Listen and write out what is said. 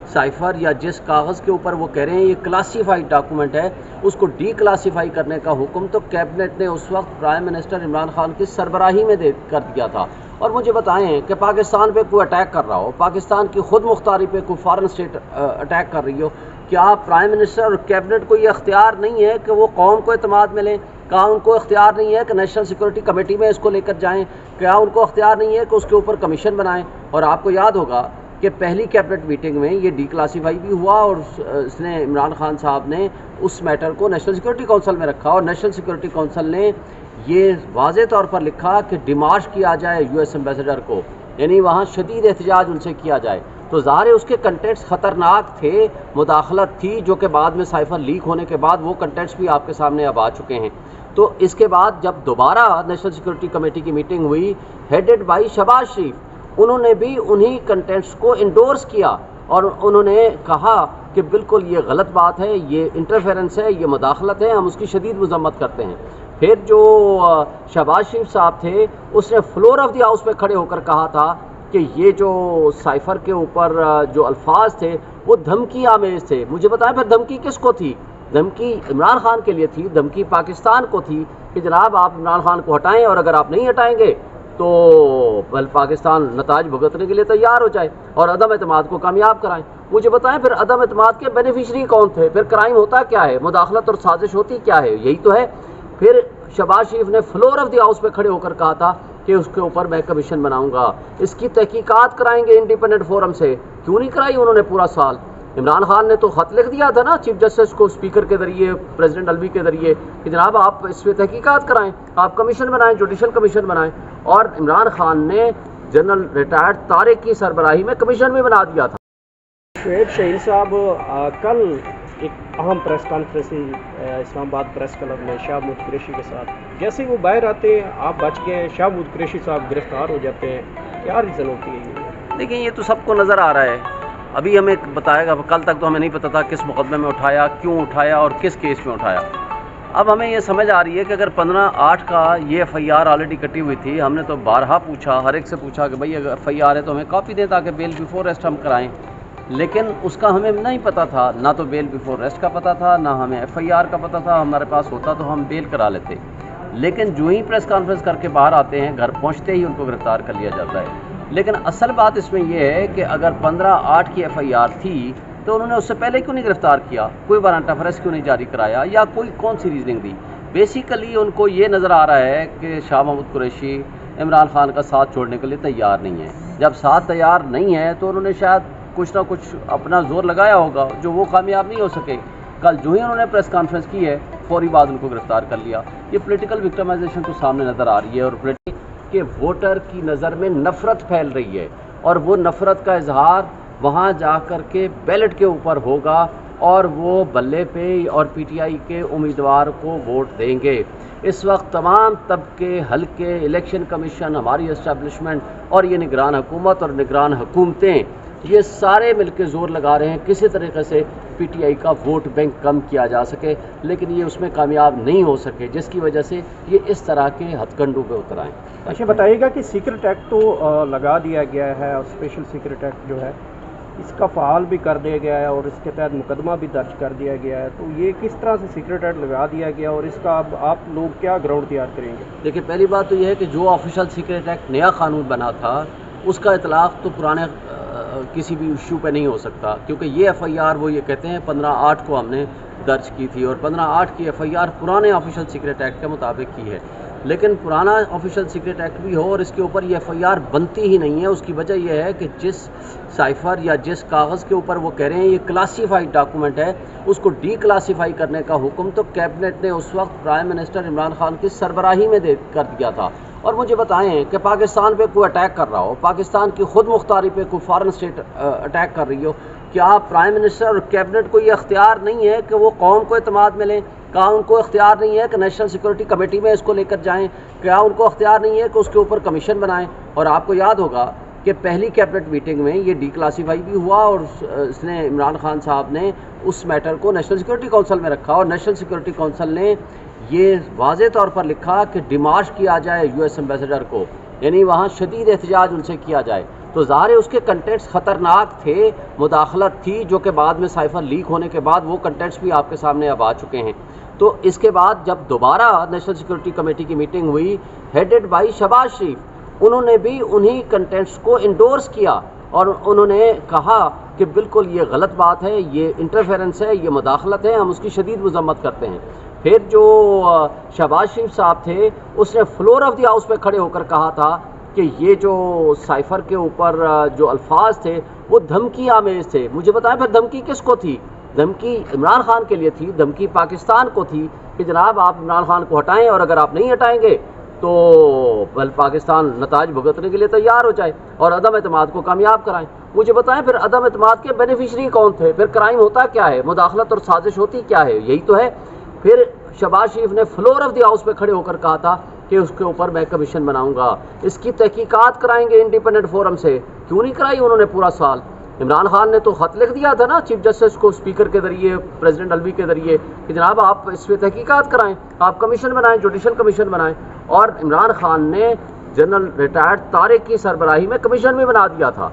Cipher या जिस कागज़ के ऊपर वो कह रहे हैं ये क्लासीफाइड डॉक्यूमेंट है, उसको डी क्लासीफाई करने का हुक्म तो कैबिनेट ने उस वक्त प्राइम मिनिस्टर इमरान खान की सरबराही में कर दिया था। और मुझे बताएं कि पाकिस्तान पे कोई अटैक कर रहा हो, पाकिस्तान की खुद मुख्तारी पे कोई फॉरेन स्टेट अटैक कर रही हो, क्या प्राइम मिनिस्टर और कैबिनेट को ये इख्तियार नहीं है कि वो कौम को एतमाद में लें? क्या उनको इख्तियार नहीं है कि नेशनल सिक्योरिटी कमेटी में इसको लेकर जाएं? क्या उनको इख्तियार नहीं है कि उसके ऊपर कमीशन बनाएं? और आपको याद होगा कि पहली कैबिनेट मीटिंग में ये डी क्लासीफाई भी हुआ और इसने इमरान खान साहब ने उस मैटर को नेशनल सिक्योरिटी काउंसिल में रखा और नेशनल सिक्योरिटी काउंसिल ने ये वाज़े तौर पर लिखा कि डिमाश किया जाए यूएस एम्बेसडर को, यानी वहाँ शदीद एहतजाज उनसे किया जाए। तो ज़ाहिर है उसके कंटेंट्स ख़तरनाक थे, मुदाखलत थी, जो कि बाद में साइफर लीक होने के बाद वो कंटेंट्स भी आपके सामने अब आ चुके हैं। तो इसके बाद जब दोबारा नेशनल सिक्योरिटी कमेटी की मीटिंग हुई हेडेड बाई शहबाज शरीफ, उन्होंने भी उन्हीं कंटेंट्स को इंडोर्स किया और उन्होंने कहा कि बिल्कुल ये गलत बात है, ये इंटरफेरेंस है, ये मुदाखलत है, हम उसकी शदीद मज़म्मत करते हैं। फिर जो शहबाज शरीफ साहब थे उसने फ्लोर ऑफ द हाउस पे खड़े होकर कहा था कि ये जो साइफर के ऊपर जो अल्फाज थे वो धमकी आमेज थे। मुझे बताएं फिर धमकी किसको थी? धमकी इमरान खान के लिए थी, धमकी पाकिस्तान को थी कि जनाब आप इमरान खान को हटाएं और अगर आप नहीं हटाएंगे तो बल पाकिस्तान नताज भुगतने के लिए तैयार हो जाए और अदम एतमाद को कामयाब कराएं। मुझे बताएं फिर अदम एतमाद के बेनिफिशरी कौन थे? फिर क्राइम होता क्या है, मुदाखलत और साजिश होती क्या है? यही तो है। फिर शहबाज शरीफ ने फ्लोर ऑफ द हाउस पे खड़े होकर कहा था कि उसके ऊपर मैं कमीशन बनाऊंगा, इसकी तहकीकात कराएंगे इंडिपेंडेंट फोरम से। क्यों नहीं कराई उन्होंने पूरा साल? इमरान खान ने तो ख़त लिख दिया था ना चीफ जस्टिस को, स्पीकर के ज़रिए, प्रेसिडेंट अलवी के ज़रिए, कि जनाब आप इस पर तहकीकात कराएं, आप कमीशन बनाएं, जुडिशल कमीशन बनाएं। और इमरान खान ने जनरल रिटायर्ड तारिक की सरबराही में कमीशन भी बना दिया था। शुएब शाहीन साहब कल एक अहम press conference Islamabad press club में शाहमूद कुरैशी के साथ, जैसे ही वो बाहर आते हैं आप बच गए, शाहमूद कुरैशी साहब गिरफ्तार हो जाते हैं, क्या रीज़न होती है ये? देखिए ये तो सबको नज़र आ रहा है, अभी हमें बताएगा, कल तक तो हमें नहीं पता था किस मुकदमे में उठाया, क्यों उठाया और किस केस में उठाया। अब हमें ये समझ आ रही है कि अगर 15/8 का ये FIR ऑलरेडी कटी हुई थी, हमने तो बारहा पूछा, हर एक से पूछा कि भाई अगर FIR है तो हमें कॉपी दें ताकि बेल बिफोर रेस्ट हम कराएं, लेकिन उसका हमें नहीं पता था, ना तो बेल बिफोर रेस्ट का पता था, ना हमें FIR का पता था। हमारे पास होता तो हम बेल करा लेते, लेकिन जो ही प्रेस कॉन्फ्रेंस करके बाहर आते हैं, घर पहुँचते ही उनको गिरफ्तार कर लिया जाता है। लेकिन असल बात इसमें यह है कि अगर 15/8 की FIR थी तो उन्होंने उससे पहले क्यों नहीं गिरफ्तार किया, कोई वारंट ऑफ अरेस्ट क्यों नहीं जारी कराया, या कोई कौन सी रीजनिंग दी? बेसिकली उनको ये नज़र आ रहा है कि शाह महमूद कुरैशी इमरान खान का साथ छोड़ने के लिए तैयार नहीं है। जब साथ तैयार नहीं है तो उन्होंने शायद कुछ ना कुछ अपना जोर लगाया होगा जो वो कामयाब नहीं हो सके। कल जो ही उन्होंने प्रेस कॉन्फ्रेंस की है फौरी बाद उनको गिरफ्तार कर लिया। ये पॉलिटिकल विक्टिमाइजेशन तो सामने नज़र आ रही है और के वोटर की नज़र में नफ़रत फैल रही है और वो नफ़रत का इजहार वहाँ जा कर के बैलेट के ऊपर होगा और वो बल्ले पे और PTI के उम्मीदवार को वोट देंगे। इस वक्त तमाम तबके, हल्के, इलेक्शन कमीशन, हमारी इस्टेब्लिशमेंट और ये निगरान हुकूमत और निगरान हुकूमतें, ये सारे मिलकर जोर लगा रहे हैं किसी तरीके से PTI का वोट बैंक कम किया जा सके, लेकिन ये उसमें कामयाब नहीं हो सके, जिसकी वजह से ये इस तरह के हथकंडों पे उतर आए। अच्छा बताइएगा कि सीक्रेट एक्ट तो लगा दिया गया है और स्पेशल सीक्रेट एक्ट जो है इसका फ़ाल भी कर दिया गया है और इसके तहत मुकदमा भी दर्ज कर दिया गया है, तो ये किस तरह से सीक्रेट एक्ट लगा दिया गया और इसका अब आप लोग क्या ग्राउंड तैयार करेंगे? देखिए पहली बात तो ये है कि जो ऑफिशियल सीक्रेट एक्ट नया कानून बना था उसका इतलाक़ तो पुराने किसी भी इशू पे नहीं हो सकता, क्योंकि ये FIR वो ये कहते हैं 15/8 को हमने दर्ज की थी और 15/8 की FIR पुराने ऑफिशियल सीक्रेट एक्ट के मुताबिक की है। लेकिन पुराना ऑफिशियल सीक्रेट एक्ट भी हो और इसके ऊपर ये FIR बनती ही नहीं है। उसकी वजह यह है कि जिस साइफर या जिस कागज़ के ऊपर वो कह रहे हैं ये क्लासीफाइड डॉक्यूमेंट है, उसको डी क्लासीफाई करने का हुक्म तो कैबिनेट ने उस वक्त प्राइम मिनिस्टर इमरान खान की सरबराही में कर दिया था। और मुझे बताएं कि पाकिस्तान पे कोई अटैक कर रहा हो, पाकिस्तान की खुद मुख्तारी पे कोई फॉरेन स्टेट अटैक कर रही हो, क्या प्राइम मिनिस्टर और कैबिनेट को ये इख्तियार नहीं है कि वो कौम को एतमाद में लें? क्या उनको इख्तियार नहीं है कि नेशनल सिक्योरिटी कमेटी में इसको लेकर जाएं? क्या उनको इख्तियार नहीं है कि उसके ऊपर कमीशन बनाएं? और आपको याद होगा कि पहली कैबिनेट मीटिंग में ये डी क्लासीफाई भी हुआ और इसने इमरान खान साहब ने उस मैटर को नेशनल सिक्योरिटी काउंसिल में रखा और नेशनल सिक्योरिटी काउंसिल ने ये वाज़े तौर पर लिखा कि डिमाश किया जाए यूएस एम्बेसडर को, यानी वहाँ शदीद एहतजाज उनसे किया जाए। تو ظاہر ہے اس کے کنٹینٹس خطرناک تھے، مداخلت تھی، جو کہ بعد میں سائفر لیک ہونے کے بعد وہ کنٹینٹس بھی آپ کے سامنے اب آ چکے ہیں۔ تو اس کے بعد جب دوبارہ نیشنل سیکورٹی کمیٹی کی میٹنگ ہوئی ہیڈڈ بائی شہباز شریف، انہوں نے بھی انہی کنٹینٹس کو انڈورس کیا اور انہوں نے کہا کہ بالکل یہ غلط بات ہے، یہ انٹرفیرنس ہے، یہ مداخلت ہے، ہم اس کی شدید مذمت کرتے ہیں۔ پھر جو شہباز شریف صاحب تھے اس نے فلور آف دی ہاؤس پہ کھڑے ہو کر کہا تھا کہ یہ جو سائفر کے اوپر جو الفاظ تھے وہ دھمکی آمیز تھے۔ مجھے بتائیں پھر دھمکی کس کو تھی؟ دھمکی عمران خان کے لیے تھی، دھمکی پاکستان کو تھی کہ جناب آپ عمران خان کو ہٹائیں، اور اگر آپ نہیں ہٹائیں گے تو پاکستان نتائج بھگتنے کے لیے تیار ہو جائے اور عدم اعتماد کو کامیاب کرائیں۔ مجھے بتائیں پھر عدم اعتماد کے بینیفیشری کون تھے؟ پھر کرائم ہوتا کیا ہے؟ مداخلت اور سازش ہوتی کیا ہے؟ یہی تو ہے۔ پھر شہباز شریف نے فلور آف دی ہاؤس پہ کھڑے ہو کر کہا تھا کہ اس کے اوپر میں کمیشن بناؤں گا، اس کی تحقیقات کرائیں گے انڈیپینڈنٹ فورم سے۔ کیوں نہیں کرائی انہوں نے پورا سال؟ عمران خان نے تو خط لکھ دیا تھا نا چیف جسٹس کو، اسپیکر کے ذریعے، پریزیڈنٹ الوی کے ذریعے، کہ جناب آپ اس پہ تحقیقات کرائیں، آپ کمیشن بنائیں، جوڈیشل کمیشن بنائیں۔ اور عمران خان نے جنرل ریٹائرڈ طارق کی سربراہی میں کمیشن بھی بنا دیا تھا۔